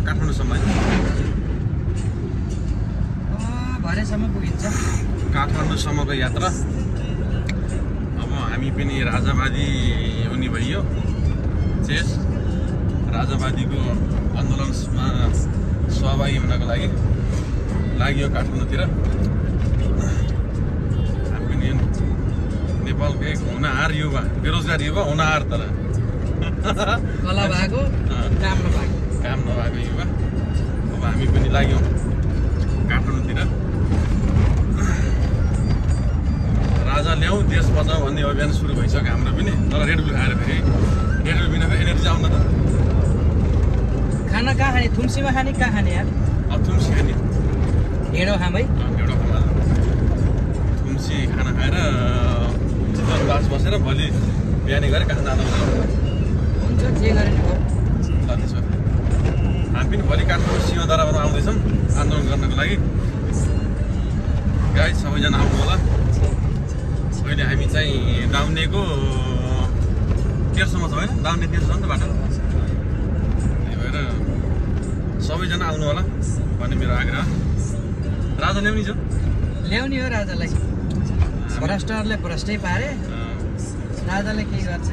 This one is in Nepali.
काठमाडौँसम्म भरेसम्म पुगिन्छ काठमाडौँसम्मको यात्रा। अब हामी पनि राजावादी हुने भइयो। चेस राजावादीको आन्दोलनमा सहभागी हुनको लागि लाग्यो काठमाडौँतिर। हामी पनि नेपालकै हुनहार युवा, बेरोजगार युवा, हुनहार तर कला भएको काम नभएको युवा। अब हामी पनि लाग्यौँ काठमाडौँतिर। राजा ल्याउँ देश बचाउँ भन्ने अभियान सुरु भइसक्यो हाम्रो पनि। तर रेड बुल खाएर फेरि रेड बुल बिनाको एनर्जी आउन त। खाना कहाँ खाने? थुम्सीमा खाने? कहाँ खाने यार? अब थुम्सी खाने ढेँडो खाम है। ढेँडो खामा थुम्सी खाना खाएर चितवनबास बसेर भोलि बिहानी गएर कहाँ जानु हुन्छ जे गरे नि ल त्यसो हामी पनि भोलि काठमाडौँ सिंहदरबार आउँदैछौँ आन्दोलन गर्नको लागि। गाइज सबैजना आउनु होला। अहिले हामी चाहिँ दाउनेको तेर्सोमा छ होइन? दाउने तेर्सो नि त बाटो। त्यही भएर सबैजना आउनु होला भन्ने मेरो आग्रह। राजा ल्याउने छ? ल्याउने हो राजालाई। भ्रष्टहरूले भ्रष्टै पारे, राजाले के गर्छ?